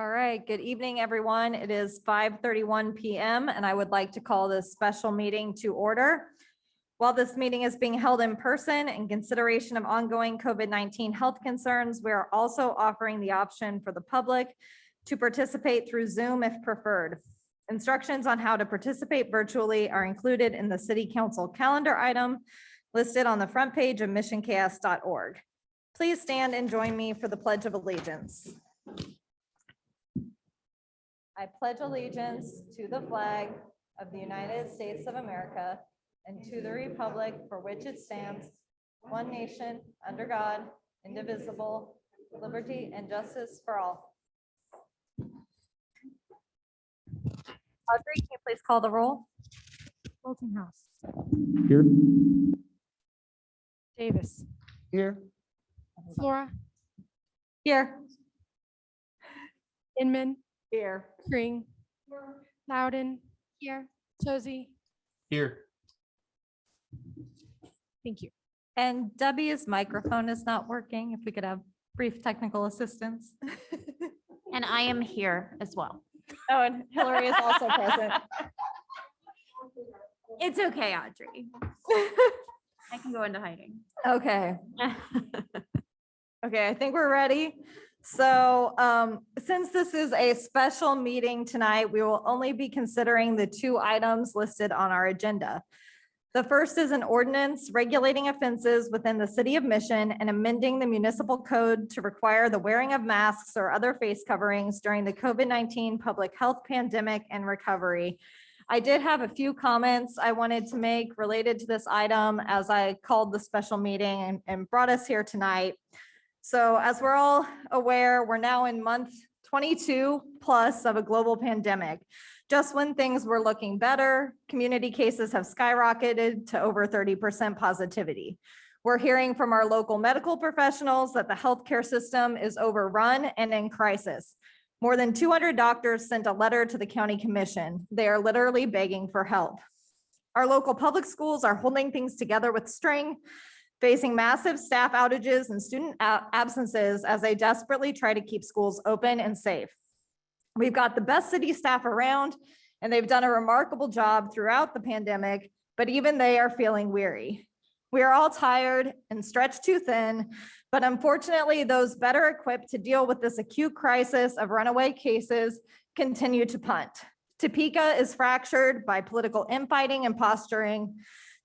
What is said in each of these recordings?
All right, good evening, everyone. It is 5:31 p.m. and I would like to call this special meeting to order. While this meeting is being held in person in consideration of ongoing COVID-19 health concerns, we are also offering the option for the public to participate through Zoom if preferred. Instructions on how to participate virtually are included in the City Council calendar item listed on the front page of missionks.org. Please stand and join me for the Pledge of Allegiance. I pledge allegiance to the flag of the United States of America and to the republic for which it stands, one nation, under God, indivisible, liberty and justice for all. Audrey, can you please call the roll? Boltinghouse. Here. Davis. Here. Flora. Here. Inman. Here. Kring. Loudon. Here. Josie. Here. Thank you. And Debbie's microphone is not working. If we could have brief technical assistance. And I am here as well. Oh, and Hillary is also present. It's okay, Audrey. I can go into hiding. Okay. Okay, I think we're ready. So since this is a special meeting tonight, we will only be considering the two items listed on our agenda. The first is an ordinance regulating offenses within the city of Mission and amending the municipal code to require the wearing of masks or other face coverings during the COVID-19 public health pandemic and recovery. I did have a few comments I wanted to make related to this item as I called the special meeting and brought us here tonight. So as we're all aware, we're now in month 22 plus of a global pandemic. Just when things were looking better, community cases have skyrocketed to over 30% positivity. We're hearing from our local medical professionals that the healthcare system is overrun and in crisis. More than 200 doctors sent a letter to the county commission. They are literally begging for help. Our local public schools are holding things together with string, facing massive staff outages and student absences as they desperately try to keep schools open and safe. We've got the best city staff around, and they've done a remarkable job throughout the pandemic, but even they are feeling weary. We are all tired and stretched too thin, but unfortunately, those better equipped to deal with this acute crisis of runaway cases continue to punt. Topeka is fractured by political infighting and posturing.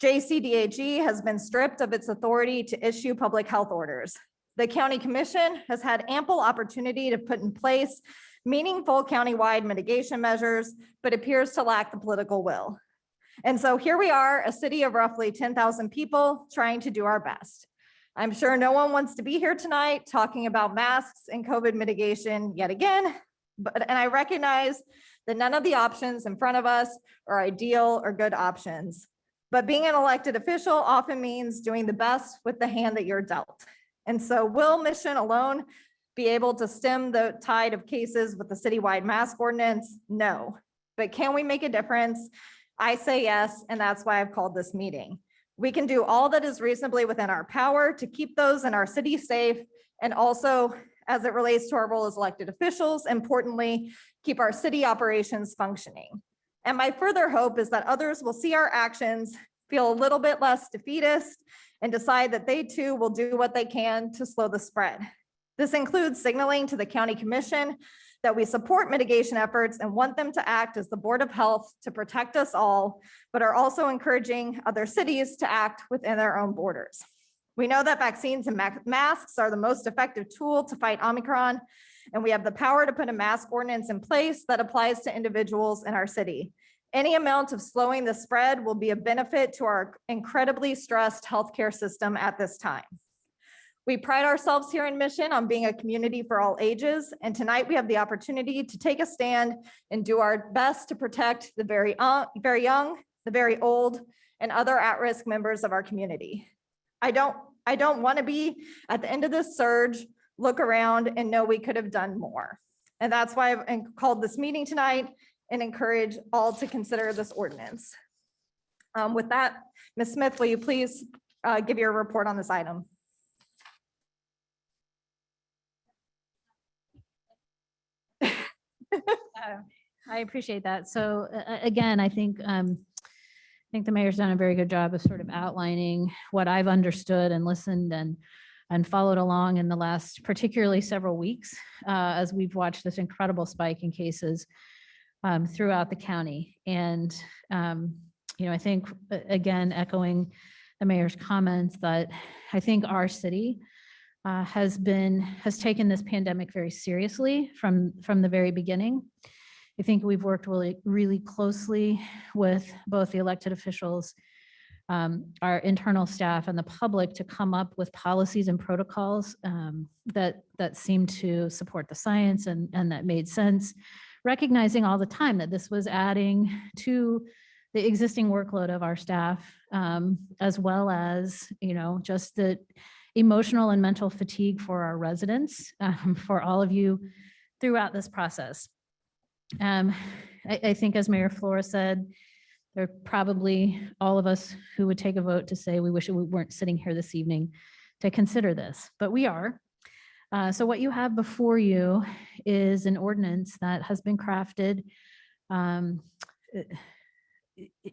JCDHE has been stripped of its authority to issue public health orders. The county commission has had ample opportunity to put in place meaningful countywide mitigation measures, but appears to lack the political will. And so here we are, a city of roughly 10,000 people trying to do our best. I'm sure no one wants to be here tonight talking about masks and COVID mitigation yet again, and I recognize that none of the options in front of us are ideal or good options. But being an elected official often means doing the best with the hand that you're dealt. And so will Mission alone be able to stem the tide of cases with the citywide mask ordinance? No. But can we make a difference? I say yes, and that's why I've called this meeting. We can do all that is reasonably within our power to keep those in our city safe, and also, as it relates to our role as elected officials, importantly, keep our city operations functioning. And my further hope is that others will see our actions, feel a little bit less defeatist, and decide that they too will do what they can to slow the spread. This includes signaling to the county commission that we support mitigation efforts and want them to act as the Board of Health to protect us all, but are also encouraging other cities to act within their own borders. We know that vaccines and masks are the most effective tool to fight Omicron, and we have the power to put a mask ordinance in place that applies to individuals in our city. Any amount of slowing the spread will be a benefit to our incredibly stressed healthcare system at this time. We pride ourselves here in Mission on being a community for all ages, and tonight we have the opportunity to take a stand and do our best to protect the very young, the very old, and other at-risk members of our community. I don't want to be at the end of this surge, look around and know we could have done more. And that's why I've called this meeting tonight and encourage all to consider this ordinance. With that, Ms. Smith, will you please give your report on this item? I appreciate that. So again, I think the mayor's done a very good job of sort of outlining what I've understood and listened and followed along in the last particularly several weeks as we've watched this incredible spike in cases throughout the county. And I think again, echoing the mayor's comments, that I think our city has taken this pandemic very seriously from the very beginning. I think we've worked really closely with both the elected officials, our internal staff, and the public to come up with policies and protocols that seem to support the science and that made sense, recognizing all the time that this was adding to the existing workload of our staff, as well as just the emotional and mental fatigue for our residents, for all of you throughout this process. I think, as Mayor Flora said, there are probably all of us who would take a vote to say we wish we weren't sitting here this evening to consider this, but we are. So what you have before you is an ordinance that has been crafted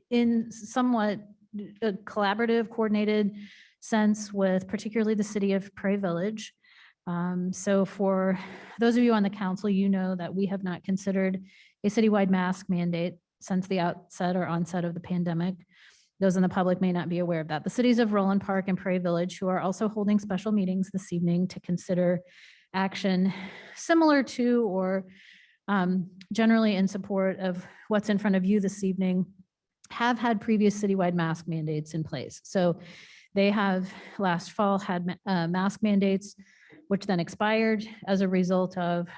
in somewhat a collaborative, coordinated sense with particularly the city of Prairie Village. So for those of you on the council, you know that we have not considered a citywide mask mandate since the outset or onset of the pandemic. Those in the public may not be aware of that. The cities of Roland Park and Prairie Village, who are also holding special meetings this evening to consider action similar to or generally in support of what's in front of you this evening, have had previous citywide mask mandates in place. So they have last fall had mask mandates, which then expired as a result of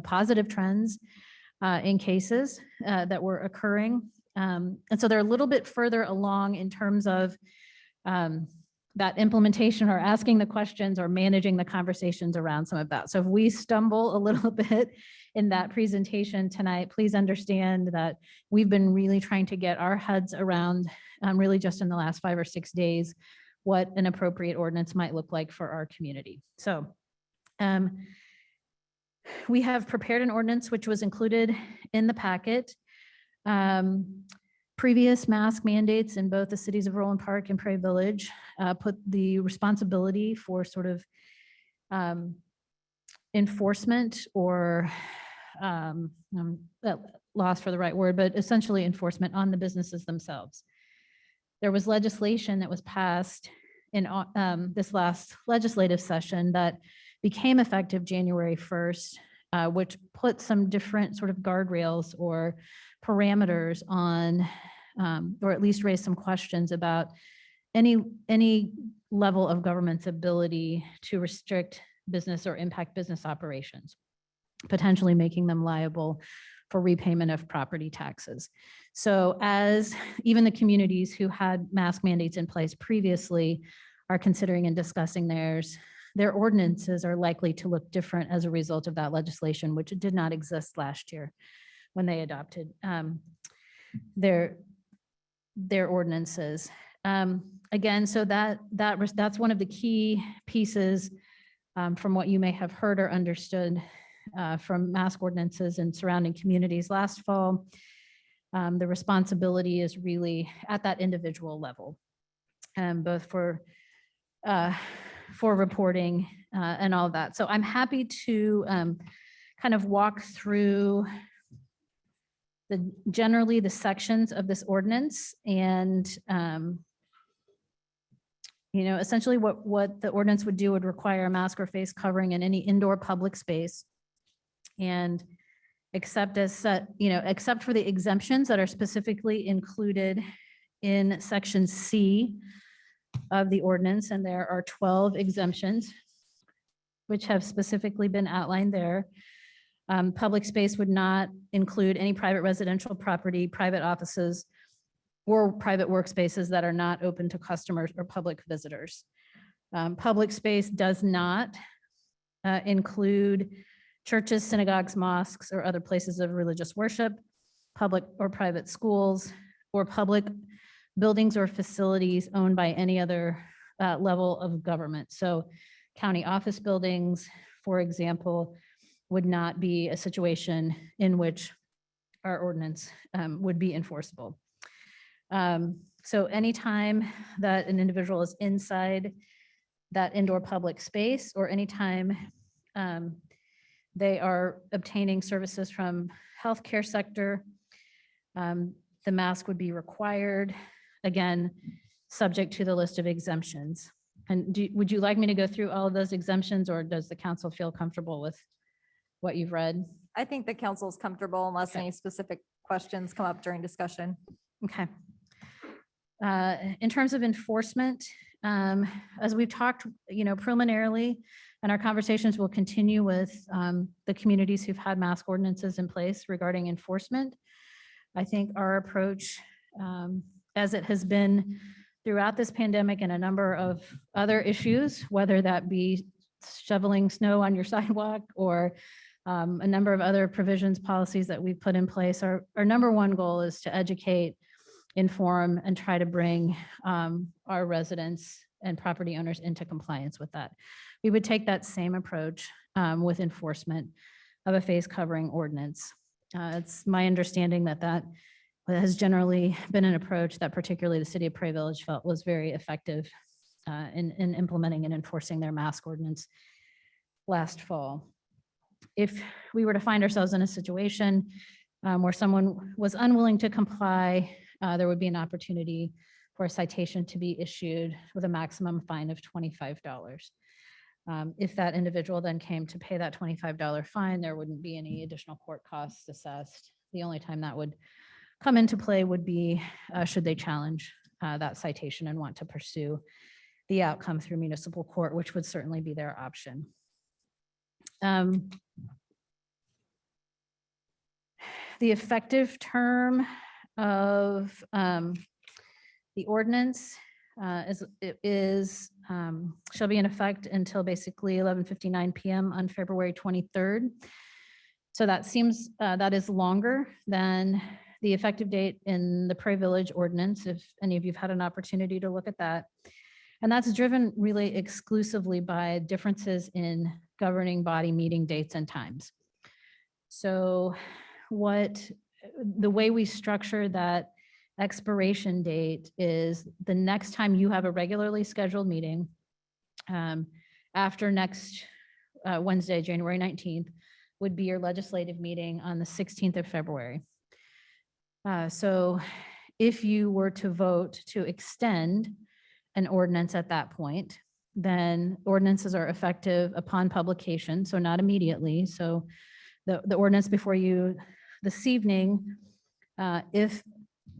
positive trends in cases that were occurring. And so they're a little bit further along in terms of that implementation or asking the questions or managing the conversations around some of that. So if we stumble a little bit in that presentation tonight, please understand that we've been really trying to get our heads around really just in the last 5 or 6 days what an appropriate ordinance might look like for our community. So we have prepared an ordinance which was included in the packet. Previous mask mandates in both the cities of Roland Park and Prairie Village put the responsibility for sort of enforcement or loss for the right word, but essentially enforcement on the businesses themselves. There was legislation that was passed in this last legislative session that became effective January 1st, which put some different sort of guardrails or parameters on, or at least raised some questions about any level of government's ability to restrict business or impact business operations, potentially making them liable for repayment of property taxes. So as even the communities who had mask mandates in place previously are considering and discussing theirs, their ordinances are likely to look different as a result of that legislation, which did not exist last year when they adopted their ordinances. Again, so that's one of the key pieces from what you may have heard or understood from mask ordinances in surrounding communities last fall. The responsibility is really at that individual level, both for reporting and all of that. So I'm happy to kind of walk through generally the sections of this ordinance and essentially what the ordinance would do would require a mask or face covering in any indoor public space, and except for the exemptions that are specifically included in section C of the ordinance, and there are 12 exemptions which have specifically been outlined there. Public space would not include any private residential property, private offices, or private workspaces that are not open to customers or public visitors. Public space does not include churches, synagogues, mosques, or other places of religious worship, public or private schools, or public buildings or facilities owned by any other level of government. So county office buildings, for example, would not be a situation in which our ordinance would be enforceable. So anytime that an individual is inside that indoor public space, or anytime they are obtaining services from healthcare sector, the mask would be required, again, subject to the list of exemptions. And would you like me to go through all of those exemptions, or does the council feel comfortable with what you've read? I think the council is comfortable unless Okay. any specific questions come up during discussion. Okay. In terms of enforcement, as we've talked, preliminarily, and our conversations will continue with the communities who've had mask ordinances in place regarding enforcement. I think our approach, as it has been throughout this pandemic and a number of other issues, whether that be shoveling snow on your sidewalk or a number of other provisions, policies that we've put in place, our number one goal is to educate, inform, and try to bring our residents and property owners into compliance with that. We would take that same approach with enforcement of a face covering ordinance. It's my understanding that that has generally been an approach that particularly the city of Prairie Village felt was very effective in implementing and enforcing their mask ordinance last fall. If we were to find ourselves in a situation where someone was unwilling to comply, there would be an opportunity for a citation to be issued with a maximum fine of $25. If that individual then came to pay that $25 fine, there wouldn't be any additional court costs assessed. The only time that would come into play would be should they challenge that citation and want to pursue the outcome through municipal court, which would certainly be their option. The effective term of the ordinance shall be in effect until basically 11:59 p.m. on February 23rd. So that seems, that is longer than the effective date in the Prairie Village ordinance, if any of you've had an opportunity to look at that. And that's driven really exclusively by differences in governing body meeting dates and times. So the way we structure that expiration date is the next time you have a regularly scheduled meeting after next Wednesday, January 19th, would be your legislative meeting on the 16th of February. So if you were to vote to extend an ordinance at that point, then ordinances are effective upon publication, so not immediately. So the ordinance before you this evening, if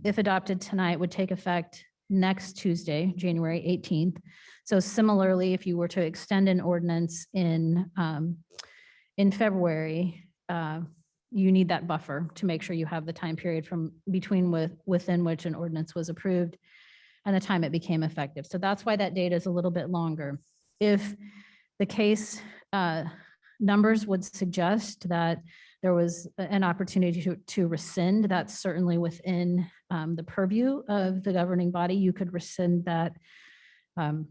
adopted tonight, would take effect next Tuesday, January 18th. So similarly, if you were to extend an ordinance in February, you need that buffer to make sure you have the time period within which an ordinance was approved and the time it became effective. So that's why that date is a little bit longer. If the case numbers would suggest that there was an opportunity to rescind, that's certainly within the purview of the governing body. You could rescind that. You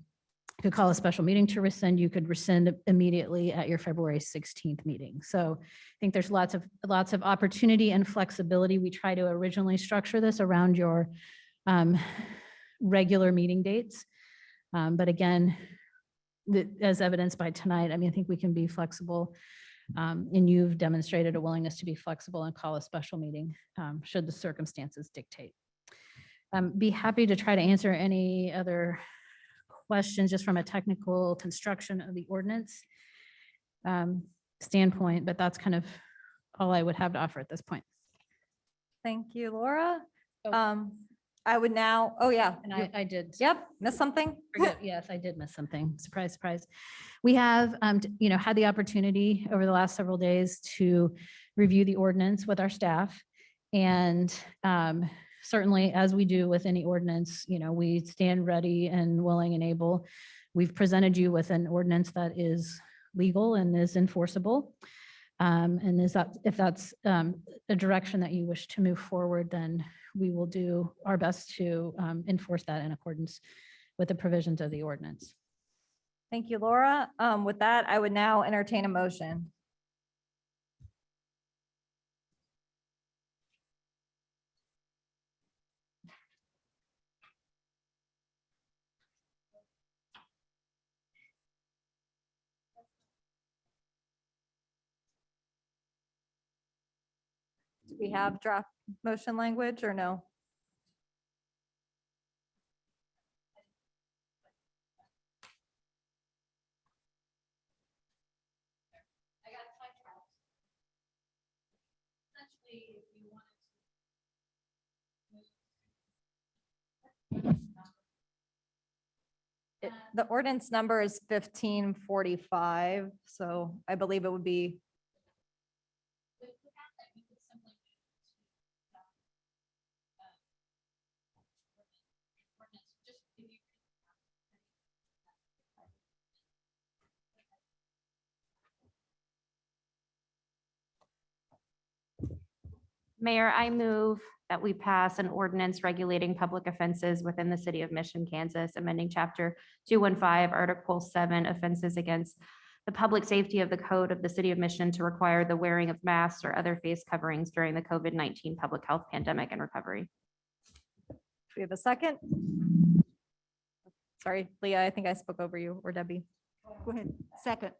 could call a special meeting to rescind. You could rescind immediately at your February 16th meeting. So I think there's lots of opportunity and flexibility. We try to originally structure this around your regular meeting dates. But again, as evidenced by tonight, I mean, I think we can be flexible. And you've demonstrated a willingness to be flexible and call a special meeting should the circumstances dictate. Be happy to try to answer any other questions just from a technical construction of the ordinance standpoint, but that's kind of all I would have to offer at this point. Thank you, Laura. Oh. I would now, oh yeah. And I did. Yep, missed something? Yes, I did miss something. Surprise, surprise. We have, had the opportunity over the last several days to review the ordinance with our staff. And certainly, as we do with any ordinance, we stand ready and willing and able. We've presented you with an ordinance that is legal and is enforceable. And if that's a direction that you wish to move forward, then we will do our best to enforce that in accordance with the provisions of the ordinance. Thank you, Laura. With that, I would now entertain a motion. We have draft motion language or no? The ordinance number is 1545, so I believe it would be. Mayor, I move that we pass an ordinance regulating public offenses within the city of Mission, Kansas, amending chapter 215, article 7, offenses against the public safety of the code of the city of Mission to require the wearing of masks or other face coverings during the COVID-19 public health pandemic and recovery. Do we have a second? Sorry, Leah, I think I spoke over you, or Debbie. Go ahead. Second.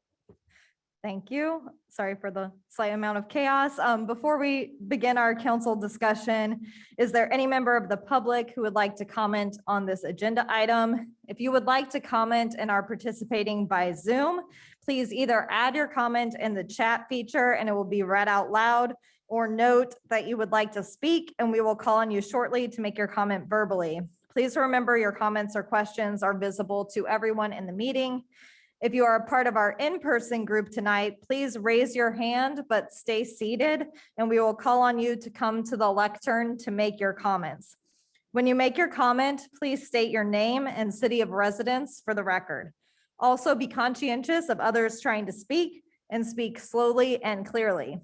Thank you. Sorry for the slight amount of chaos. Before we begin our council discussion, is there any member of the public who would like to comment on this agenda item? If you would like to comment and are participating by Zoom, please either add your comment in the chat feature and it will be read out loud, or note that you would like to speak and we will call on you shortly to make your comment verbally. Please remember your comments or questions are visible to everyone in the meeting. If you are a part of our in-person group tonight, please raise your hand, but stay seated, and we will call on you to come to the lectern to make your comments. When you make your comment, please state your name and city of residence for the record. Also, be conscientious of others trying to speak and speak slowly and clearly.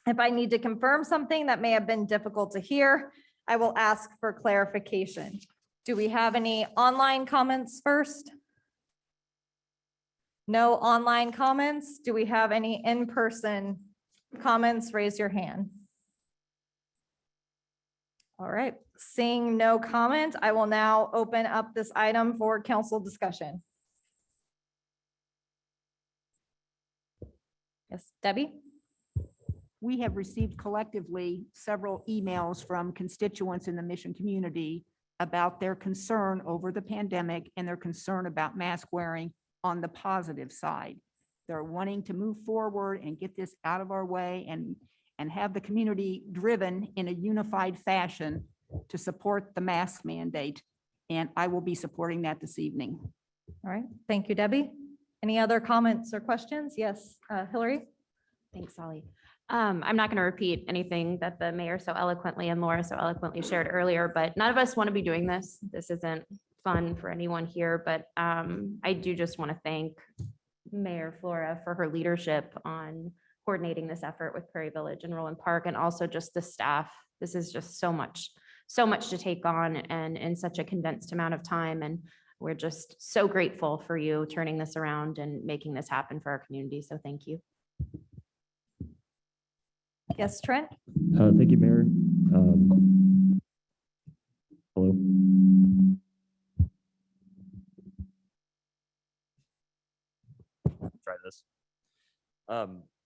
If I need to confirm something that may have been difficult to hear, I will ask for clarification. Do we have any online comments first? No online comments. Do we have any in-person comments? Raise your hand. All right, seeing no comment, I will now open up this item for council discussion. Yes, Debbie? We have received collectively several emails from constituents in the Mission community about their concern over the pandemic and their concern about mask wearing on the positive side. They're wanting to move forward and get this out of our way and have the community driven in a unified fashion to support the mask mandate. And I will be supporting that this evening. All right, thank you, Debbie. Any other comments or questions? Yes, Hillary? Thanks, Solly. I'm not going to repeat anything that the mayor so eloquently and Laura so eloquently shared earlier, but none of us want to be doing this. This isn't fun for anyone here, but I do just want to thank Mayor Flora for her leadership on coordinating this effort with Prairie Village and Roland Park, and also just the staff. This is just so much to take on and in such a condensed amount of time. And we're just so grateful for you turning this around and making this happen for our community. So thank you. Yes, Trent? Thank you, Mayor. Hello. Try this.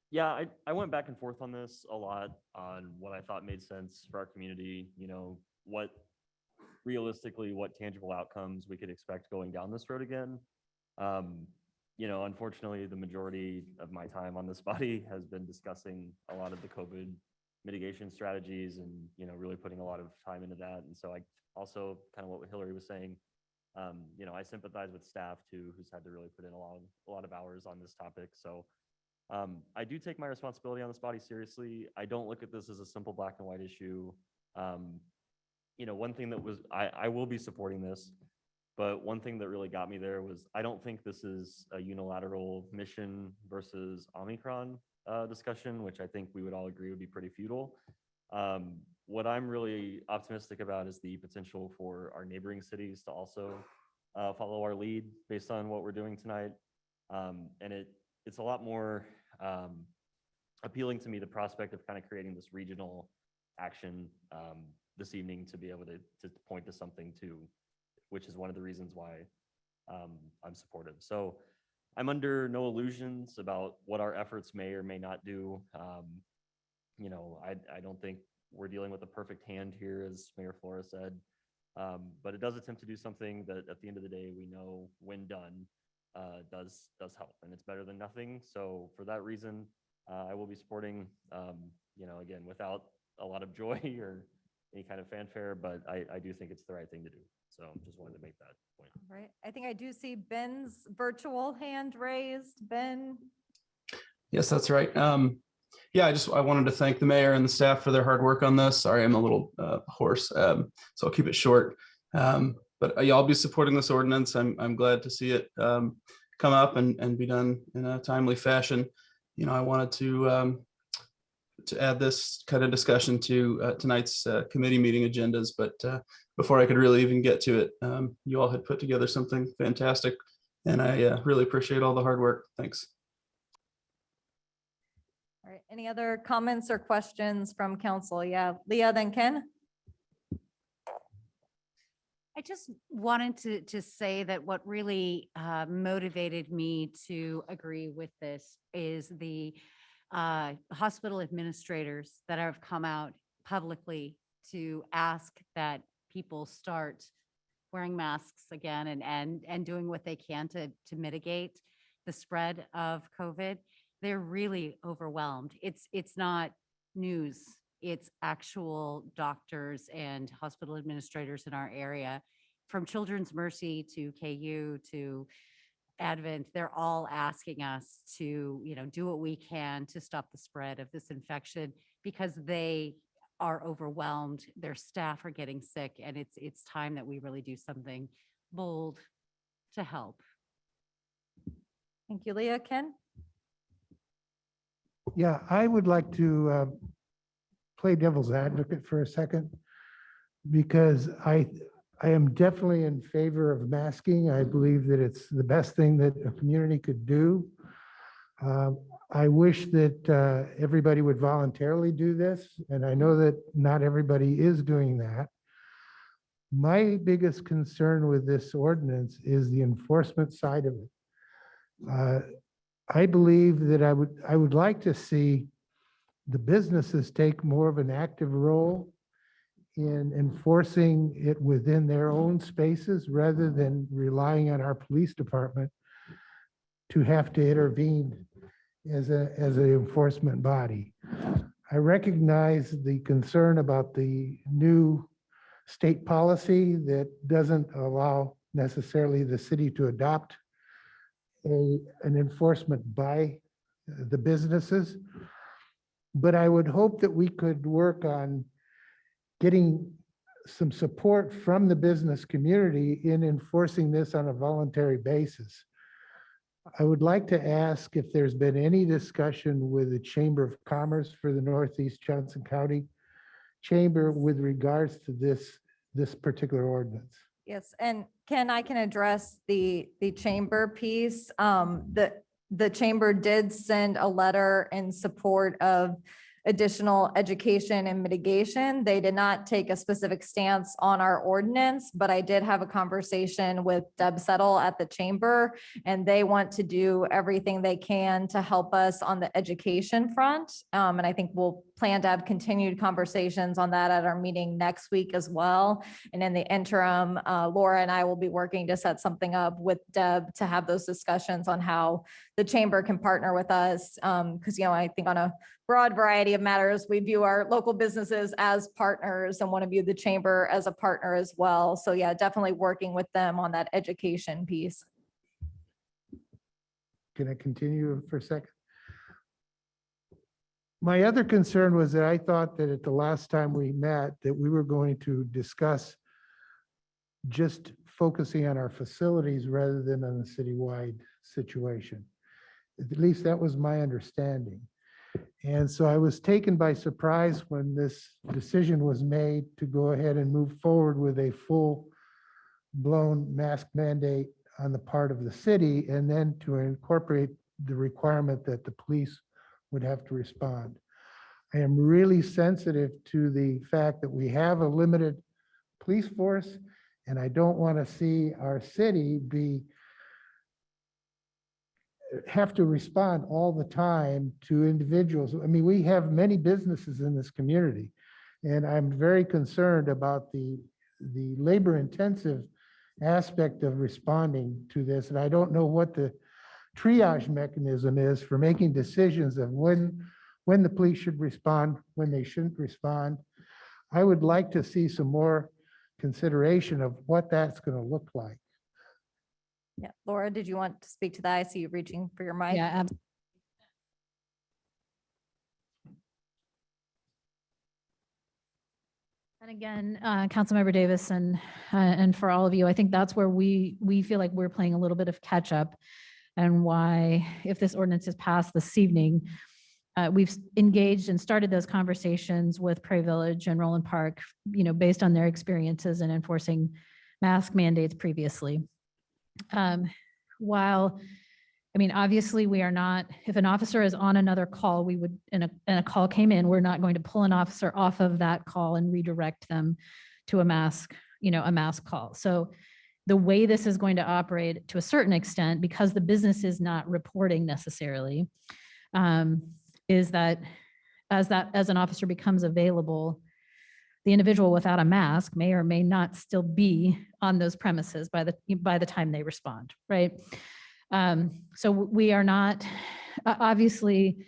Yeah, I went back and forth on this a lot on what I thought made sense for our community, you know, what realistically, what tangible outcomes we could expect going down this road again. You know, unfortunately, the majority of my time on this body has been discussing a lot of the COVID mitigation strategies and, you know, really putting a lot of time into that. And so I also kind of what Hillary was saying, you know, I sympathize with staff too, who's had to really put in a lot of hours on this topic. So I do take my responsibility on this body seriously. I don't look at this as a simple black and white issue. You know, one thing that was, I will be supporting this, but one thing that really got me there was I don't think this is a unilateral Mission versus Omicron discussion, which I think we would all agree would be pretty futile. What I'm really optimistic about is the potential for our neighboring cities to also follow our lead based on what we're doing tonight. And it's a lot more appealing to me, the prospect of kind of creating this regional action this evening to be able to point to something to, which is one of the reasons why I'm supportive. So I'm under no illusions about what our efforts may or may not do. You know, I don't think we're dealing with a perfect hand here, as Mayor Flora said. But it does attempt to do something that at the end of the day, we know when done, does help, and it's better than nothing. So for that reason, I will be supporting, again, without a lot of joy or any kind of fanfare, but I do think it's the right thing to do. So just wanted to make that point. Right. I think I do see Ben's virtual hand raised. Ben? Yes, that's right. Yeah, I wanted to thank the mayor and the staff for their hard work on this. Sorry, I'm a little hoarse, so I'll keep it short. But yeah, I'll be supporting this ordinance. I'm glad to see it come up and be done in a timely fashion. I wanted to add this kind of discussion to tonight's committee meeting agendas, but before I could really even get to it, you all had put together something fantastic, and I really appreciate all the hard work. Thanks. All right. Any other comments or questions from council? Yeah, Leah, then Ken? I just wanted to say that what really motivated me to agree with this is the hospital administrators that have come out publicly to ask that people start wearing masks again and doing what they can to mitigate the spread of COVID. They're really overwhelmed. It's not news. It's actual doctors and hospital administrators in our area, from Children's Mercy to KU to Advent. They're all asking us to, do what we can to stop the spread of this infection because they are overwhelmed. Their staff are getting sick, and it's time that we really do something bold to help. Thank you, Leah. Ken? Yeah, I would like to play devil's advocate for a second, because I am definitely in favor of masking. I believe that it's the best thing that a community could do. I wish that everybody would voluntarily do this, and I know that not everybody is doing that. My biggest concern with this ordinance is the enforcement side of it. I believe that I would like to see the businesses take more of an active role in enforcing it within their own spaces rather than relying on our police department to have to intervene as an enforcement body. I recognize the concern about the new state policy that doesn't allow necessarily the city to adopt an enforcement by the businesses. But I would hope that we could work on getting some support from the business community in enforcing this on a voluntary basis. I would like to ask if there's been any discussion with the Chamber of Commerce for the Northeast Johnson County Chamber with regards to this particular ordinance. Yes, and Ken, I can address the chamber piece. The chamber did send a letter in support of additional education and mitigation. They did not take a specific stance on our ordinance, but I did have a conversation with Deb Settle at the chamber, and they want to do everything they can to help us on the education front. And I think we'll plan to have continued conversations on that at our meeting next week as well. And in the interim, Laura and I will be working to set something up with Deb to have those discussions on how the chamber can partner with us. Because, I think on a broad variety of matters, we view our local businesses as partners and want to view the chamber as a partner as well. So yeah, definitely working with them on that education piece. Can I continue for a second? My other concern was that I thought that at the last time we met that we were going to discuss just focusing on our facilities rather than on the citywide situation. At least that was my understanding. And so I was taken by surprise when this decision was made to go ahead and move forward with a full-blown mask mandate on the part of the city, and then to incorporate the requirement that the police would have to respond. I am really sensitive to the fact that we have a limited police force, and I don't want to see our city have to respond all the time to individuals. I mean, we have many businesses in this community, And I'm very concerned about the labor intensive aspect of responding to this. And I don't know what the triage mechanism is for making decisions of when the police should respond, when they shouldn't respond. I would like to see some more consideration of what that's going to look like. Yeah, Laura, did you want to speak to that? I see you reaching for your mic. Yeah, and again, Councilmember Davis and for all of you, I think that's where we feel like we're playing a little bit of catch up, and why, if this ordinance is passed this evening, we've engaged and started those conversations with Prairie Village and Roland Park, based on their experiences in enforcing mask mandates previously. While, obviously we are not, if an officer is on another call, we would, and a call came in, we're not going to pull an officer off of that call and redirect them to a mask call. So the way this is going to operate to a certain extent, because the business is not reporting necessarily, is that as an officer becomes available, the individual without a mask may or may not still be on those premises by the time they respond, right? So we are not, obviously,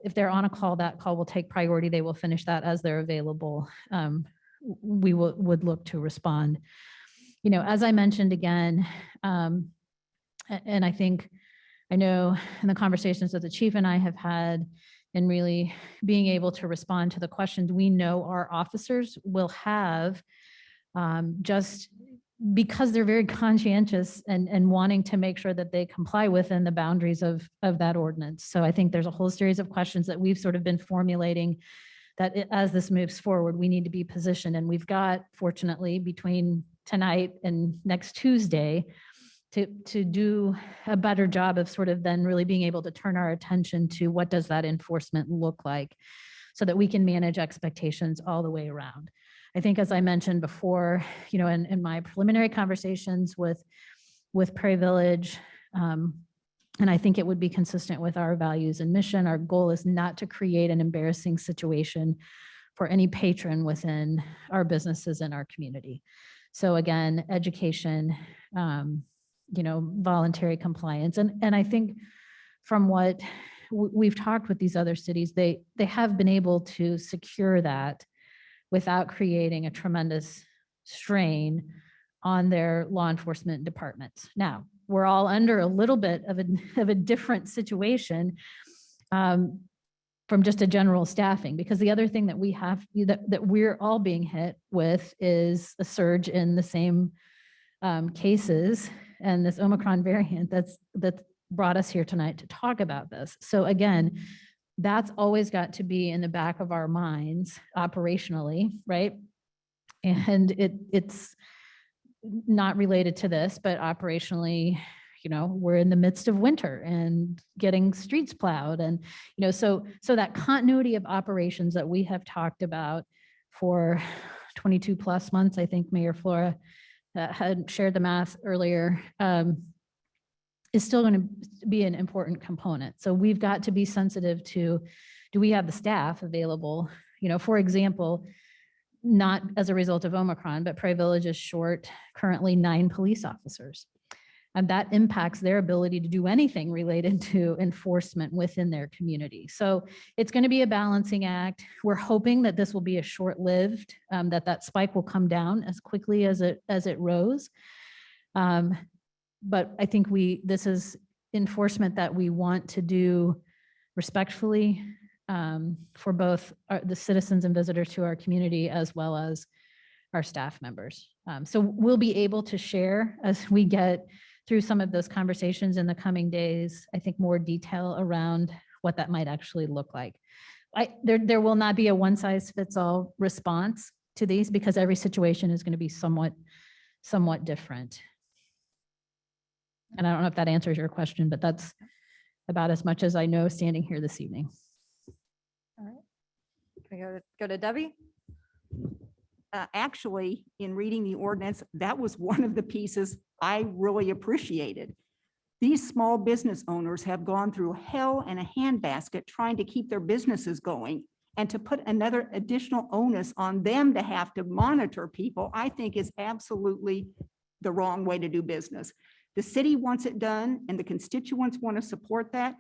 if they're on a call, that call will take priority. They will finish that as they're available. We would look to respond. As I mentioned again, and I know in the conversations that the chief and I have had, and really being able to respond to the questions we know our officers will have, just because they're very conscientious and wanting to make sure that they comply within the boundaries of that ordinance. So I think there's a whole series of questions that we've sort of been formulating that as this moves forward, we need to be positioned. And we've got, fortunately, between tonight and next Tuesday, to do a better job of sort of then really being able to turn our attention to what does that enforcement look like, so that we can manage expectations all the way around. I think, as I mentioned before, in my preliminary conversations with Prairie Village, and I think it would be consistent with our values and mission, our goal is not to create an embarrassing situation for any patron within our businesses in our community. So again, education, voluntary compliance. And I think from what we've talked with these other cities, they have been able to secure that without creating a tremendous strain on their law enforcement departments. Now, we're all under a little bit of a different situation from just a general staffing, because the other thing that we have, that we're all being hit with, is a surge in the same cases and this Omicron variant that brought us here tonight to talk about this. So again, that's always got to be in the back of our minds operationally, right? And it's not related to this, but operationally, we're in the midst of winter and getting streets plowed. And, so that continuity of operations that we have talked about for 22 plus months, I think Mayor Flora had shared the math earlier, is still going to be an important component. So we've got to be sensitive to, do we have the staff available? For example, not as a result of Omicron, but Prairie Village is short currently 9 police officers. And that impacts their ability to do anything related to enforcement within their community. So it's going to be a balancing act. We're hoping that this will be a short-lived, that spike will come down as quickly as it rose. But I think this is enforcement that we want to do respectfully for both the citizens and visitors to our community, as well as our staff members. So we'll be able to share, as we get through some of those conversations in the coming days, I think more detail around what that might actually look like. There will not be a one-size-fits-all response to these, because every situation is going to be somewhat different. And I don't know if that answers your question, but that's about as much as I know standing here this evening. All right. Can we go to Debbie? Actually, in reading the ordinance, that was one of the pieces I really appreciated. These small business owners have gone through hell and a handbasket trying to keep their businesses going, And to put another additional onus on them to have to monitor people, I think is absolutely the wrong way to do business. The city wants it done and the constituents want to support that.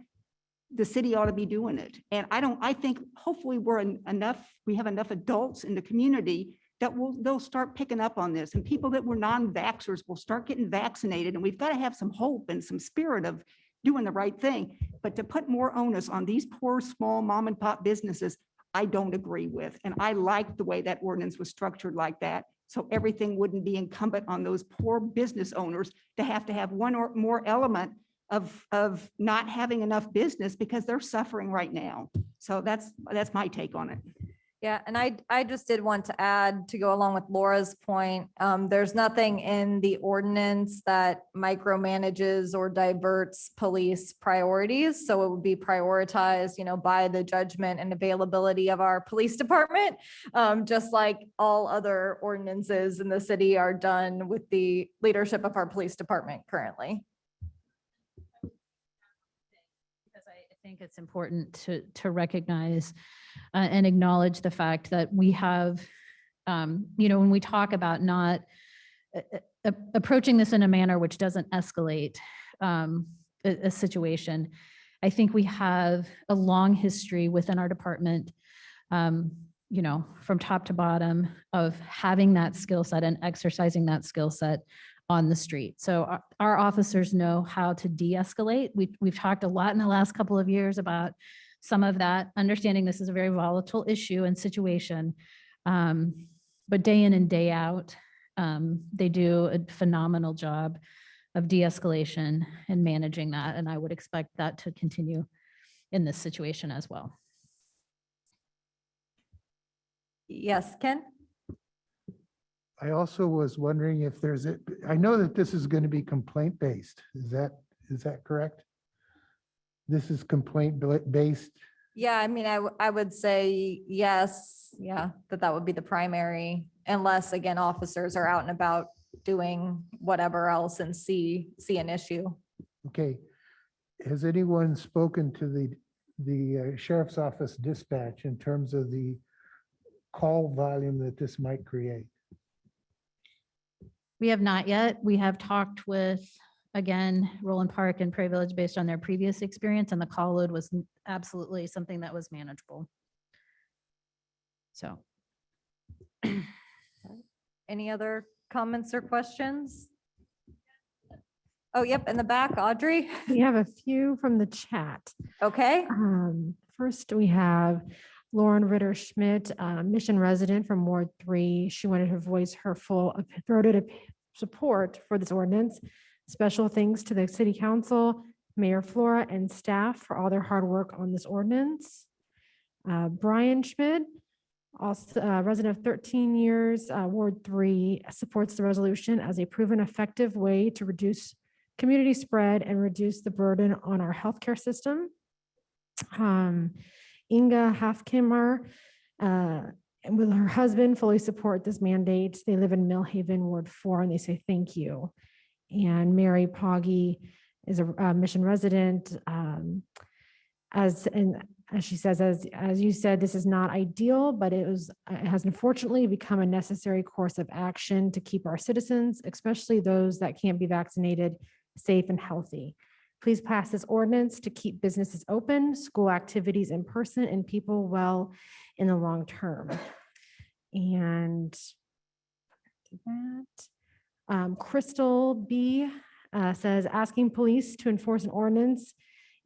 The city ought to be doing it. And I think hopefully we have enough adults in the community that they'll start picking up on this, and people that were non-vaxxers will start getting vaccinated, and we've got to have some hope and some spirit of doing the right thing. But to put more onus on these poor, small mom and pop businesses, I don't agree with. And I like the way that ordinance was structured like that. So everything wouldn't be incumbent on those poor business owners to have one or more element of not having enough business because they're suffering right now. So that's my take on it. Yeah, and I just did want to add, to go along with Laura's point, there's nothing in the ordinance that micromanages or diverts police priorities. So it would be prioritized, by the judgment and availability of our police department, just like all other ordinances in the city are done with the leadership of our police department currently. Because I think it's important to recognize and acknowledge the fact that we have, when we talk about not approaching this in a manner which doesn't escalate a situation, I think we have a long history within our department, from top to bottom, of having that skill set and exercising that skill set on the street. So our officers know how to de-escalate. We've talked a lot in the last couple of years about some of that, understanding this is a very volatile issue and situation. But day in and day out, they do a phenomenal job of de-escalation and managing that. And I would expect that to continue in this situation as well. Yes, Ken? I also was wondering if I know that this is going to be complaint-based. Is that correct? This is complaint-based. Yeah, I mean, I would say yes, yeah, that would be the primary, unless again, officers are out and about doing whatever else and see an issue. Okay. Has anyone spoken to the sheriff's office dispatch in terms of the call volume that this might create? We have not yet. We have talked with, again, Roland Park and Prairie Village based on their previous experience, and the call load was absolutely something that was manageable. So. Any other comments or questions? Oh, yep, in the back, Audrey. We have a few from the chat. Okay, First, we have Lauren Ritter Schmidt, mission resident from Ward 3. She wanted to voice her full throated support for this ordinance. Special thanks to the city council, Mayor Flora, and staff for all their hard work on this ordinance. Brian Schmidt, also a resident of 13 years, Ward 3, supports the resolution as a proven effective way to reduce community spread and reduce the burden on our healthcare system. Inga Hafkimmer and with her husband fully support this mandate. They live in Millhaven, Ward 4, and they say thank you. And Mary Poggy is a mission resident. As she says, as you said, this is not ideal, but it has unfortunately become a necessary course of action to keep our citizens, especially those that can't be vaccinated, safe and healthy. Please pass this ordinance to keep businesses open, school activities in person, and people well in the long term. And Crystal B says, asking police to enforce an ordinance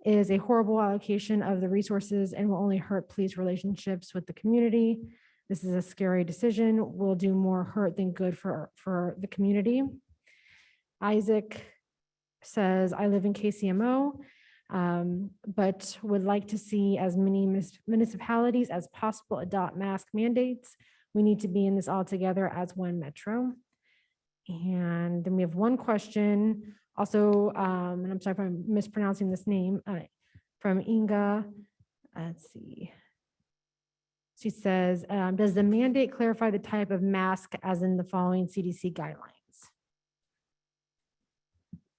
is a horrible allocation of the resources and will only hurt police relationships with the community. This is a scary decision. Will do more hurt than good for the community. Isaac says, I live in KCMO, but would like to see as many municipalities as possible adopt mask mandates. We need to be in this all together as one metro. And then we have one question also, and I'm sorry if I'm mispronouncing this name, from Inga. Let's see. She says, does the mandate clarify the type of mask as in the following CDC guidelines?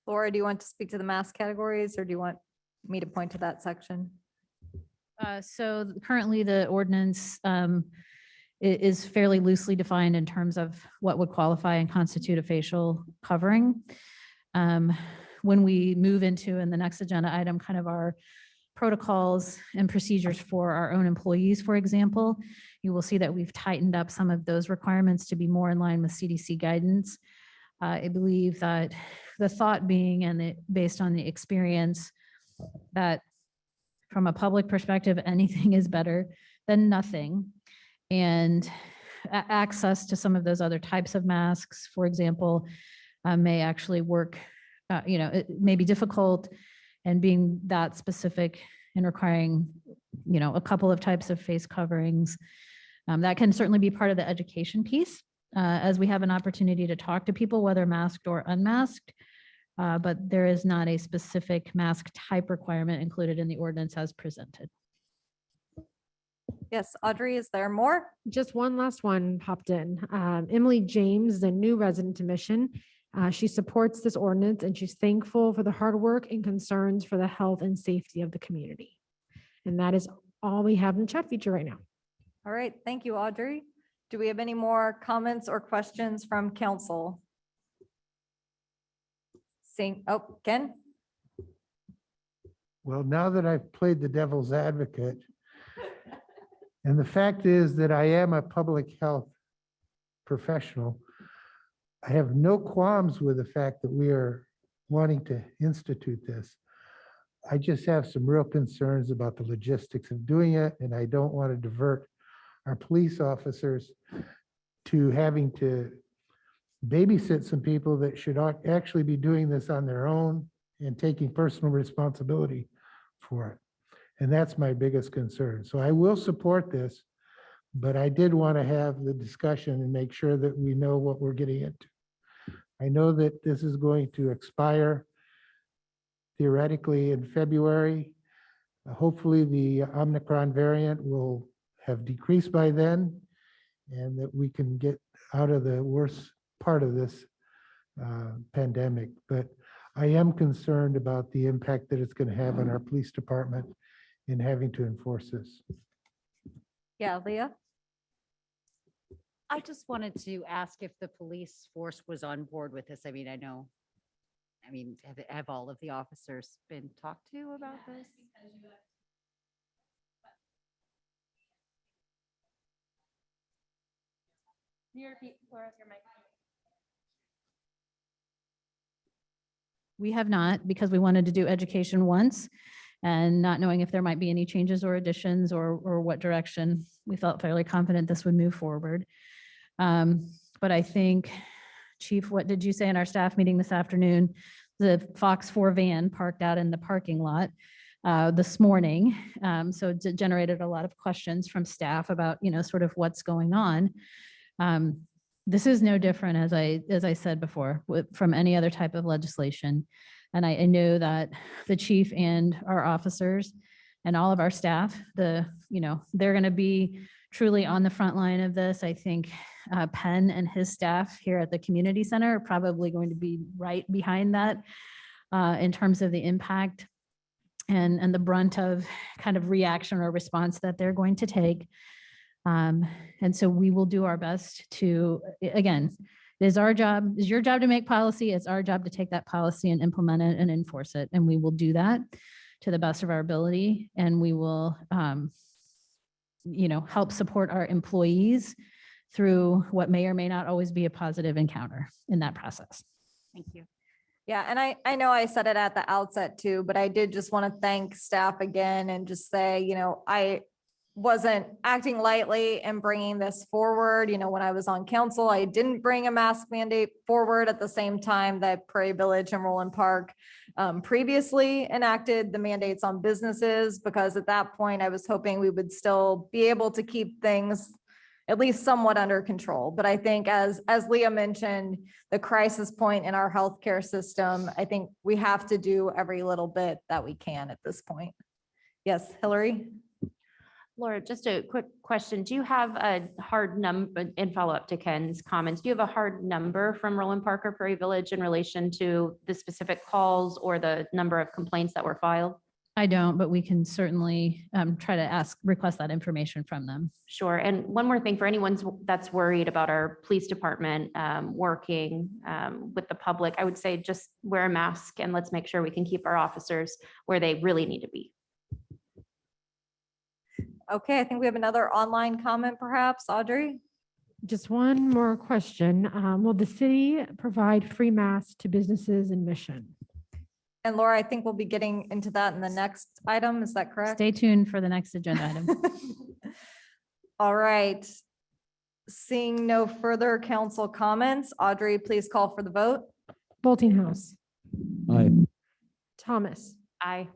Laura, do you want to speak to the mask categories or do you want me to point to that section? So currently the ordinance is fairly loosely defined in terms of what would qualify and constitute a facial covering. When we move into, in the next agenda item, kind of our protocols and procedures for our own employees, for example, you will see that we've tightened up some of those requirements to be more in line with CDC guidance. I believe that the thought being, and based on the experience, that from a public perspective, anything is better than nothing. And access to some of those other types of masks, for example, may actually work, it may be difficult, and being that specific and requiring, a couple of types of face coverings. That can certainly be part of the education piece, as we have an opportunity to talk to people, whether masked or unmasked. But there is not a specific mask type requirement included in the ordinance as presented. Yes, Audrey, is there more? Just one last one popped in. Emily James is a new resident to Mission. She supports this ordinance and she's thankful for the hard work and concerns for the health and safety of the community. And that is all we have in the chat feature right now. All right, thank you, Audrey. Do we have any more comments or questions from council? Ken? Well, now that I've played the devil's advocate, and the fact is that I am a public health professional, I have no qualms with the fact that we are wanting to institute this. I just have some real concerns about the logistics of doing it, and I don't want to divert our police officers to having to babysit some people that should actually be doing this on their own and taking personal responsibility for it. And that's my biggest concern. So I will support this, but I did want to have the discussion and make sure that we know what we're getting into. I know that this is going to expire theoretically in February. Hopefully the Omicron variant will have decreased by then and that we can get out of the worst part of this pandemic. But I am concerned about the impact that it's going to have on our police department in having to enforce this. Yeah, Leah? I just wanted to ask if the police force was on board with this. Have all of the officers been talked to about this? We have not, because we wanted to do education once and not knowing if there might be any changes or additions or what direction, we felt fairly confident this would move forward. But I think, Chief, what did you say in our staff meeting this afternoon? The Fox 4 van parked out in the parking lot this morning. So it generated a lot of questions from staff about, sort of what's going on. This is no different, as I said before, from any other type of legislation. And I know that the chief and our officers and all of our staff, they're going to be truly on the front line of this. I think Penn and his staff here at the community center are probably going to be right behind that in terms of the impact and the brunt of kind of reaction or response that they're going to take. And so we will do our best to, again, it is our job, it's your job to make policy. It's our job to take that policy and implement it and enforce it. And we will do that to the best of our ability. And we will, help support our employees through what may or may not always be a positive encounter in that process. Thank you. Yeah, and I know I said it at the outset too, but I did just want to thank staff again and just say, I wasn't acting lightly and bringing this forward. When I was on council, I didn't bring a mask mandate forward at the same time that Prairie Village and Roland Park previously enacted the mandates on businesses, because at that point I was hoping we would still be able to keep things at least somewhat under control. But I think as Leah mentioned, the crisis point in our healthcare system, I think we have to do every little bit that we can at this point. Yes, Hillary? Laura, just a quick question. Do you have a hard number, in follow-up to Ken's comments, do you have a hard number from Roland Park or Prairie Village in relation to the specific calls or the number of complaints that were filed? I don't, but we can certainly try to request that information from them. Sure. And one more thing for anyone that's worried about our police department working with the public, I would say just wear a mask and let's make sure we can keep our officers where they really need to be. Okay, I think we have another online comment perhaps, Audrey? Just one more question. Will the city provide free masks to businesses in Mission? And Laura, I think we'll be getting into that in the next item. Is that correct? Stay tuned for the next agenda item. All right. Seeing no further council comments, Audrey, please call for the vote. Boltinghouse, Aye. Thomas, Aye.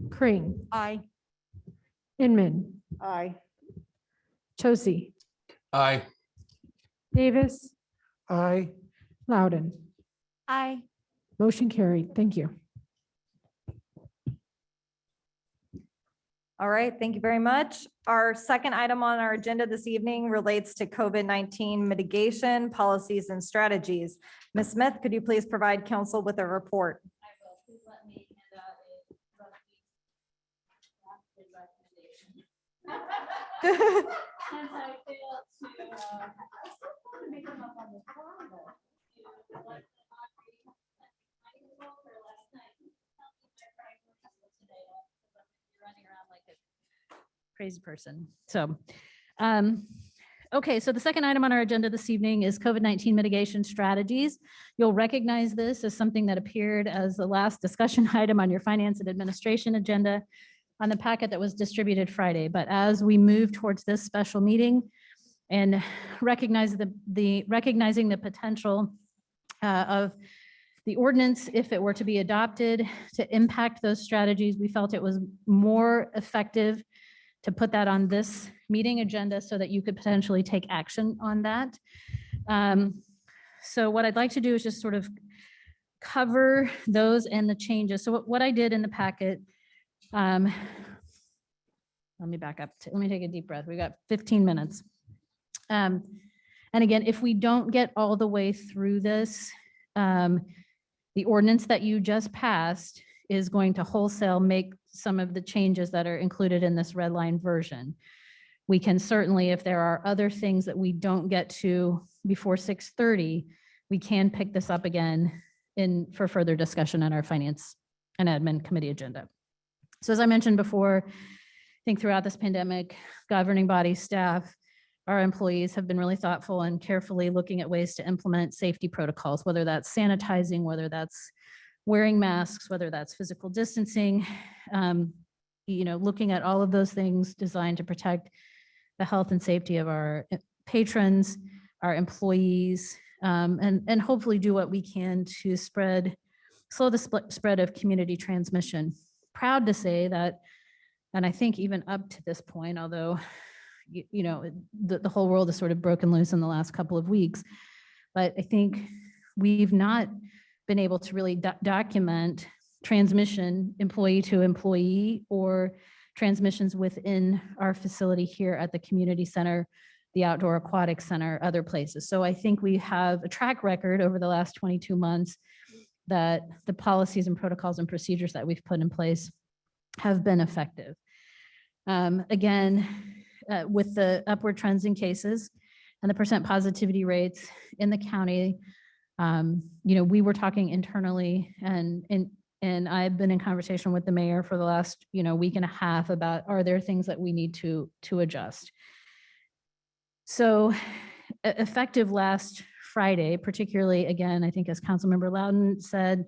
Kring, Aye. Inman, Aye. Chosi, Aye. Davis, Aye. Loudon. Aye. Motion carried. Thank you. All right, thank you very much. Our second item on our agenda this evening relates to COVID-19 mitigation policies and strategies. Ms. Smith, could you please provide council with a report? I will. Please let me hand out a recommendation. Since I failed to, I was so fun to make them up on the fly, though. You know, like the Audrey, I was over last night. Help me my practice today, because I'm gonna be running around like a crazy person. So, okay, so the second item on our agenda this evening is COVID-19 mitigation strategies. You'll recognize this as something that appeared as the last discussion item on your finance and administration agenda on the packet that was distributed Friday. But as we move towards this special meeting and recognizing the potential of the ordinance, if it were to be adopted, to impact those strategies, we felt it was more effective to put that on this meeting agenda so that you could potentially take action on that. So what I'd like to do is just sort of cover those and the changes. So what I did in the packet, let me back up. Let me take a deep breath. We got 15 minutes. And again, if we don't get all the way through this, the ordinance that you just passed is going to wholesale make some of the changes that are included in this red line version. We can certainly, if there are other things that we don't get to before 6:30, we can pick this up again for further discussion on our finance and admin committee agenda. So as I mentioned before, I think throughout this pandemic, governing body staff, our employees have been really thoughtful and carefully looking at ways to implement safety protocols, whether that's sanitizing, whether that's wearing masks, whether that's physical distancing, looking at all of those things designed to protect the health and safety of our patrons, our employees, and hopefully do what we can to slow the spread of community transmission. Proud to say that, and I think even up to this point, although the whole world has sort of broken loose in the last couple of weeks, but I think we've not been able to really document transmission employee to employee or transmissions within our facility here at the community center, the outdoor aquatic center, other places. So I think we have a track record over the last 22 months that the policies and protocols and procedures that we've put in place have been effective. Again, with the upward trends in cases and the percent positivity rates in the county, we were talking internally and I've been in conversation with the mayor for the last, week and a half about, are there things that we need to adjust? So effective last Friday, particularly, again, I think as Councilmember Loudon said,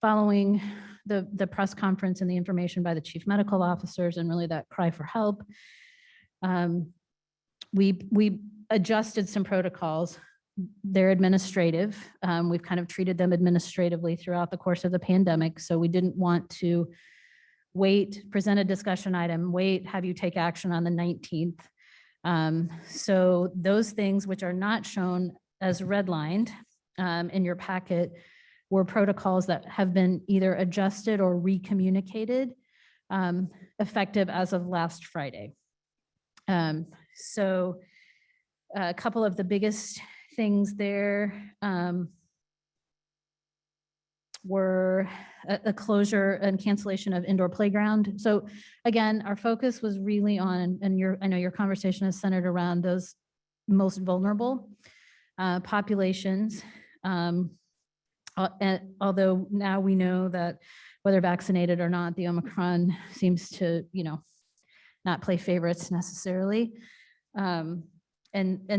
following the press conference and the information by the chief medical officers and really that cry for help, we adjusted some protocols. They're administrative. We've kind of treated them administratively throughout the course of the pandemic. So we didn't want to wait, present a discussion item, have you take action on the 19th. So those things which are not shown as redlined in your packet were protocols that have been either adjusted or recommunicated effective as of last Friday. So a couple of the biggest things there. were a closure and cancellation of indoor playground. So again, our focus was really on, and I know your conversation is centered around those most vulnerable populations. And although now we know that whether vaccinated or not, the Omicron seems to, not play favorites necessarily. And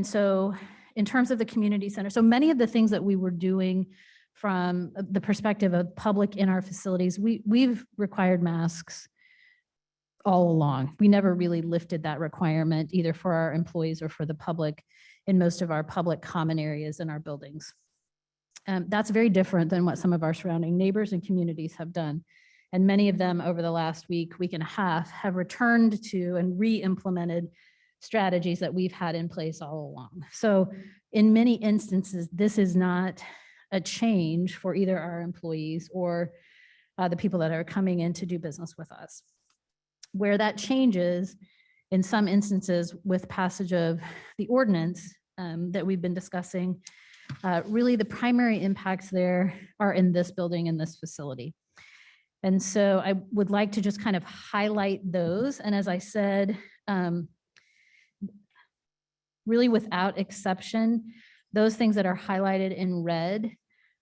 so in terms of the community center, so many of the things that we were doing from the perspective of public in our facilities, we've required masks all along. We never really lifted that requirement either for our employees or for the public in most of our public common areas in our buildings. That's very different than what some of our surrounding neighbors and communities have done. And many of them over the last week and a half have returned to and re-implemented strategies that we've had in place all along. So in many instances, this is not a change for either our employees or the people that are coming in to do business with us. Where that changes in some instances with passage of the ordinance that we've been discussing, really the primary impacts there are in this building, in this facility. And so I would like to just kind of highlight those. And as I said, really without exception, those things that are highlighted in red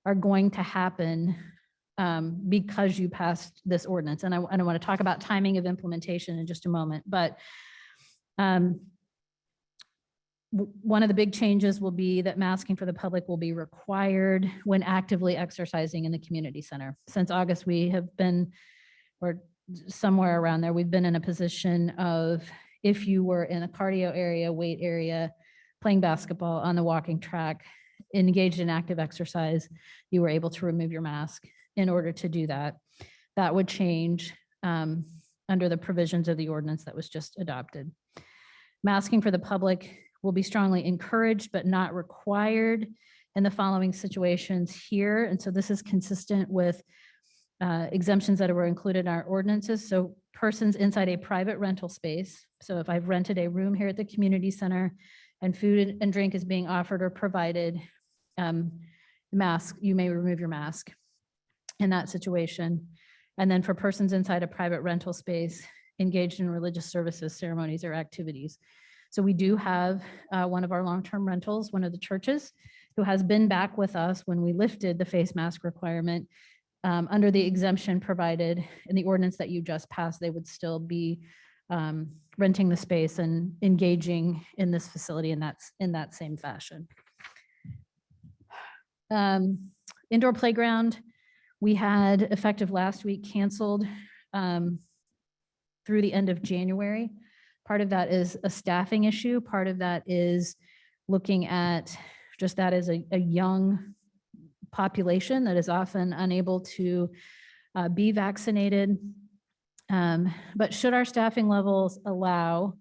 are going to happen because you passed this ordinance. And I want to talk about timing of implementation in just a moment, but one of the big changes will be that masking for the public will be required when actively exercising in the community center. Since August, we have been, or somewhere around there, we've been in a position of if you were in a cardio area, weight area, playing basketball on the walking track, engaged in active exercise, you were able to remove your mask in order to do that. That would change under the provisions of the ordinance that was just adopted. Masking for the public will be strongly encouraged but not required in the following situations here. And so this is consistent with exemptions that were included in our ordinances. So persons inside a private rental space. So if I've rented a room here at the community center and food and drink is being offered or provided, mask, you may remove your mask in that situation. And then for persons inside a private rental space engaged in religious services, ceremonies, or activities. So we do have one of our long-term rentals, one of the churches, who has been back with us when we lifted the face mask requirement. Under the exemption provided in the ordinance that you just passed, they would still be renting the space and engaging in this facility in that same fashion. Indoor playground, we had effective last week canceled through the end of January. Part of that is a staffing issue. Part of that is looking at just that as a young population that is often unable to be vaccinated. But should our staffing levels allow,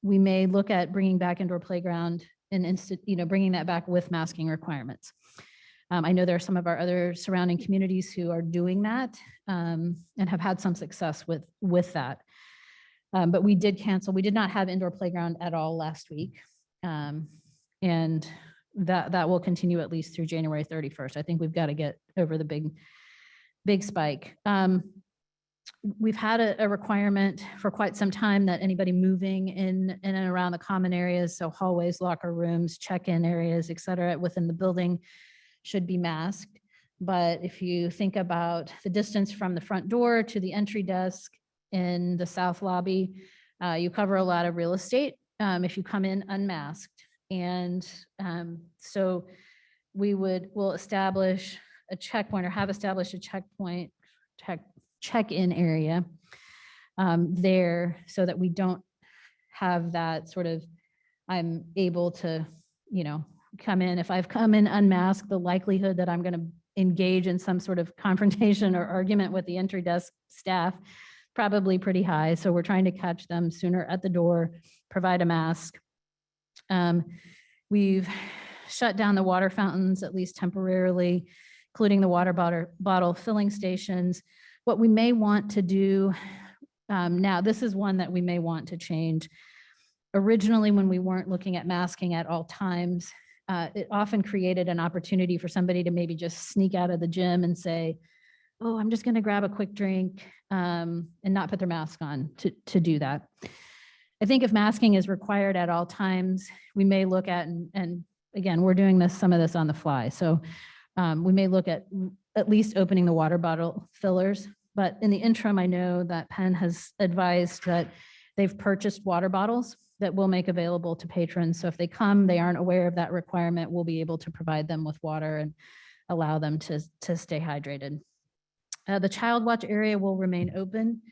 we may look at bringing back indoor playground and bringing that back with masking requirements. I know there are some of our other surrounding communities who are doing that and have had some success with that. But we did cancel. We did not have indoor playground at all last week. And that will continue at least through January 31st. I think we've got to get over the big spike. We've had a requirement for quite some time that anybody moving in and around the common areas, so hallways, locker rooms, check-in areas, et cetera, within the building should be masked. But if you think about the distance from the front door to the entry desk in the south lobby, you cover a lot of real estate if you come in unmasked. And so we'll establish a checkpoint or have established a checkpoint, check-in area there so that we don't have that sort of, I'm able to, come in. If I've come in unmasked, the likelihood that I'm going to engage in some sort of confrontation or argument with the entry desk staff, probably pretty high. So we're trying to catch them sooner at the door, provide a mask. We've shut down the water fountains, at least temporarily, including the water bottle filling stations. What we may want to do now, this is one that we may want to change. Originally, when we weren't looking at masking at all times, it often created an opportunity for somebody to maybe just sneak out of the gym and say, oh, I'm just going to grab a quick drink, and not put their mask on to do that. I think if masking is required at all times, we may look at, and again, we're doing some of this on the fly. So we may look at least opening the water bottle fillers. But in the interim, I know that Penn has advised that they've purchased water bottles that we'll make available to patrons. So if they come, they aren't aware of that requirement, we'll be able to provide them with water and allow them to stay hydrated. The child watch area will remain open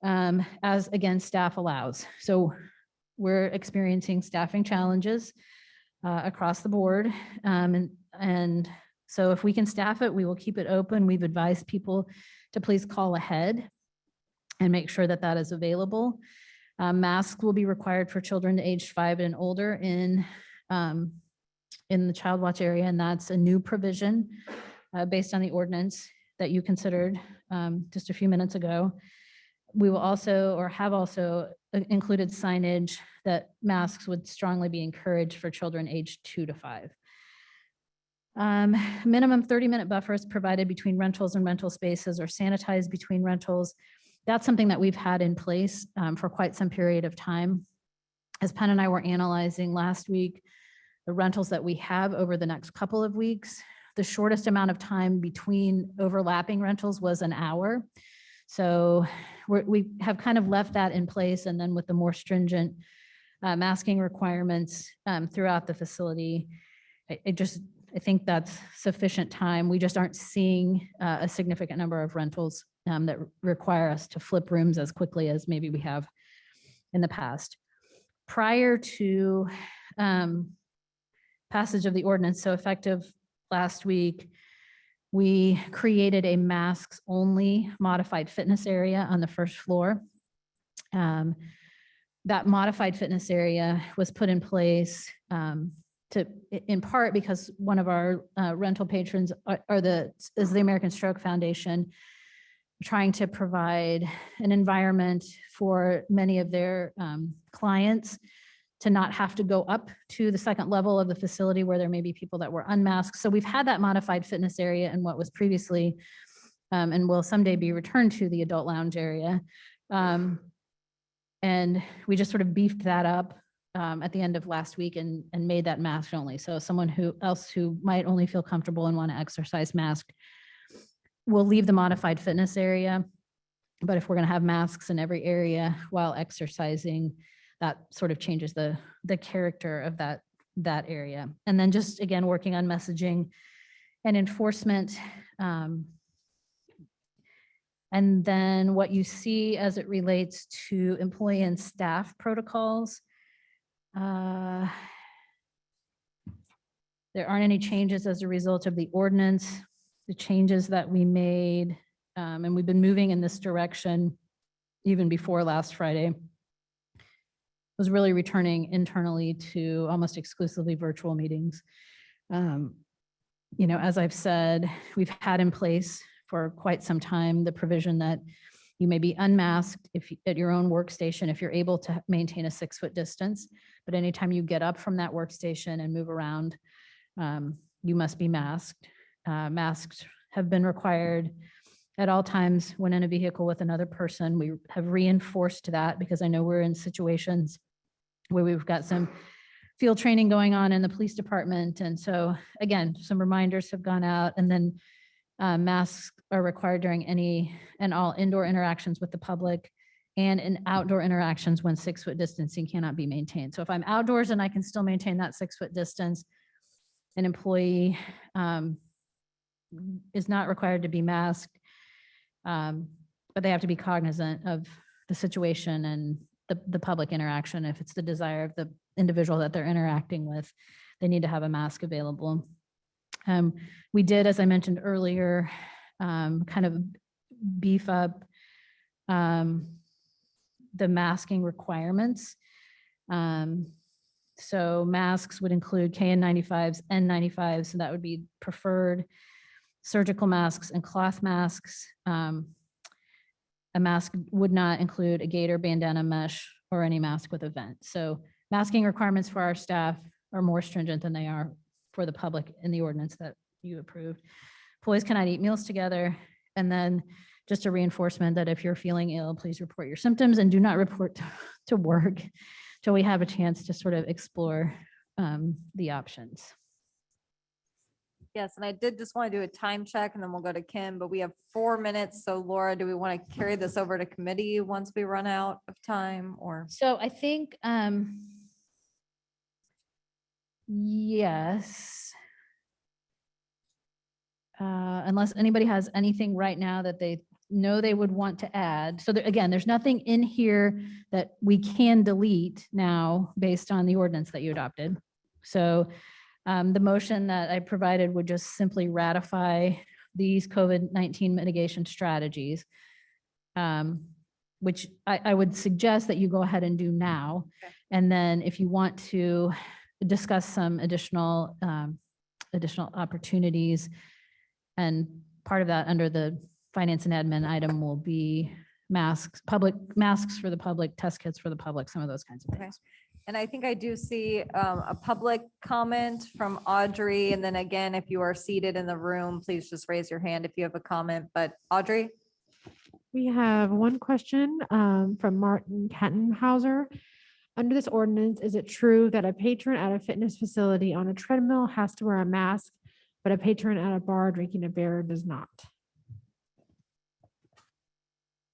as, again, staff allows. So we're experiencing staffing challenges across the board. And so if we can staff it, we will keep it open. We've advised people to please call ahead and make sure that that is available. Masks will be required for children aged 5 and older in the child watch area, and that's a new provision based on the ordinance that you considered just a few minutes ago. We will also, or have also, included signage that masks would strongly be encouraged for children aged 2 to 5. Minimum 30-minute buffers provided between rentals and rental spaces, or sanitized between rentals. That's something that we've had in place for quite some period of time. As Penn and I were analyzing last week, the rentals that we have over the next couple of weeks, the shortest amount of time between overlapping rentals was an hour. So we have kind of left that in place. And then with the more stringent masking requirements throughout the facility, I think that's sufficient time. We just aren't seeing a significant number of rentals that require us to flip rooms as quickly as maybe we have in the past. Prior to passage of the ordinance, so effective last week, we created a masks only modified fitness area on the first floor. That modified fitness area was put in place in part because one of our rental patrons is the American Stroke Foundation, trying to provide an environment for many of their clients to not have to go up to the second level of the facility where there may be people that were unmasked. So we've had that modified fitness area in what was previously and will someday be returned to the adult lounge area. And we just sort of beefed that up at the end of last week and made that mask only. So someone who might only feel comfortable and want to exercise masked will leave the modified fitness area. But if we're going to have masks in every area while exercising, that sort of changes the character of that area. And then just, again, working on messaging and enforcement. And then what you see as it relates to employee and staff protocols. There aren't any changes as a result of the ordinance. The changes that we made, and we've been moving in this direction even before last Friday, was really returning internally to almost exclusively virtual meetings. As I've said, we've had in place for quite some time the provision that you may be unmasked at your own workstation if you're able to maintain a 6-foot distance. But anytime you get up from that workstation and move around, you must be masked. Masks have been required at all times when in a vehicle with another person. We have reinforced that because I know we're in situations where we've got some field training going on in the police department. And so again, some reminders have gone out, and then masks are required during any and all indoor interactions with the public and in outdoor interactions when 6-foot distancing cannot be maintained. So if I'm outdoors and I can still maintain that 6-foot distance, an employee is not required to be masked, but they have to be cognizant of the situation and the public interaction. If it's the desire of the individual that they're interacting with, they need to have a mask available. We did, as I mentioned earlier, kind of beef up the masking requirements. So masks would include KN95s, N95s, so that would be preferred. Surgical masks and cloth masks. A mask would not include a gaiter, bandana, mesh, or any mask with a vent. So masking requirements for our staff are more stringent than they are for the public in the ordinance that you approved. Employees cannot eat meals together. And then just a reinforcement that if you're feeling ill, please report your symptoms and do not report to work till we have a chance to sort of explore the options. Yes, and I did just want to do a time check and then we'll go to Kim, but we have 4 minutes. So Laura, do we want to carry this over to committee once we run out of time or? So I think, yes. Unless anybody has anything right now that they know they would want to add. So again, there's nothing in here that we can delete now based on the ordinance that you adopted. So the motion that I provided would just simply ratify these COVID-19 mitigation strategies, which I would suggest that you go ahead and do now. Okay. And then if you want to discuss some additional opportunities, and part of that under the finance and admin item will be masks for the public, test kits for the public, some of those kinds of Okay. things. And I think I do see a public comment from Audrey. And then again, if you are seated in the room, please just raise your hand if you have a comment. But Audrey? We have one question from Martin Kattenhauser. Under this ordinance, is it true that a patron at a fitness facility on a treadmill has to wear a mask, but a patron at a bar drinking a beer does not?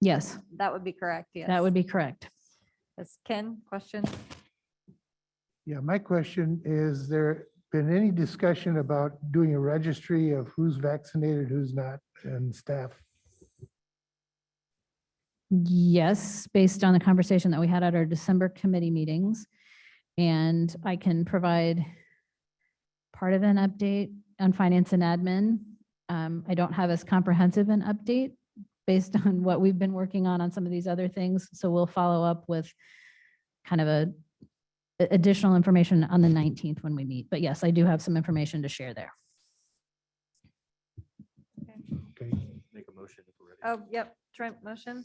Yes, That would be correct. Yes. that would be correct. Yes, Ken, question? Yeah, my question is, there been any discussion about doing a registry of who's vaccinated, who's not, and staff? Yes, based on the conversation that we had at our December committee meetings. And I can provide part of an update on finance and admin. I don't have as comprehensive an update based on what we've been working on some of these other things. So we'll follow up with kind of additional information on the 19th when we meet. But yes, I do have some information to share there. Okay, Make a motion if we're ready. Oh, yep. Trent, motion?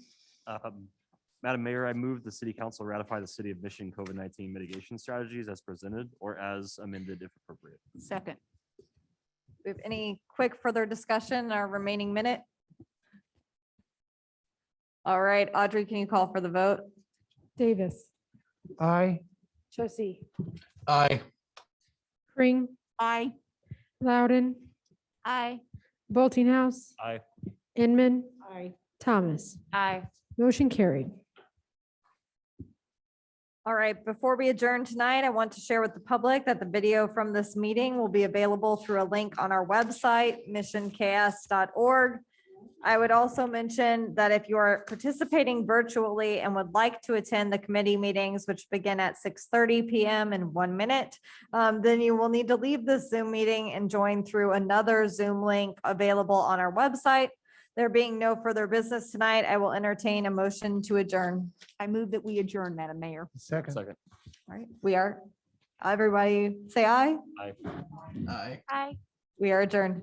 Madam Mayor, I move the city council ratify the city of Mission COVID-19 mitigation strategies as presented or as amended if appropriate. Second. We have any quick further discussion in our remaining minute? All right, Audrey, can you call for the vote? Davis, aye. Josie, Aye. Kring, Aye. Loudon, Aye. Boltinghouse, Aye. Inman, Aye. Thomas. Aye. Motion carried. All right, before we adjourn tonight, I want to share with the public that the video from this meeting will be available through a link on our website, missionks.org. I would also mention that if you are participating virtually and would like to attend the committee meetings, which begin at 6:30 PM in 1 minute, then you will need to leave this Zoom meeting and join through another Zoom link available on our website. There being no further business tonight, I will entertain a motion to adjourn. I move that we adjourn, Madam Mayor. Second. Second. All right, we are, everybody say aye. Aye. Aye. Aye. We are adjourned.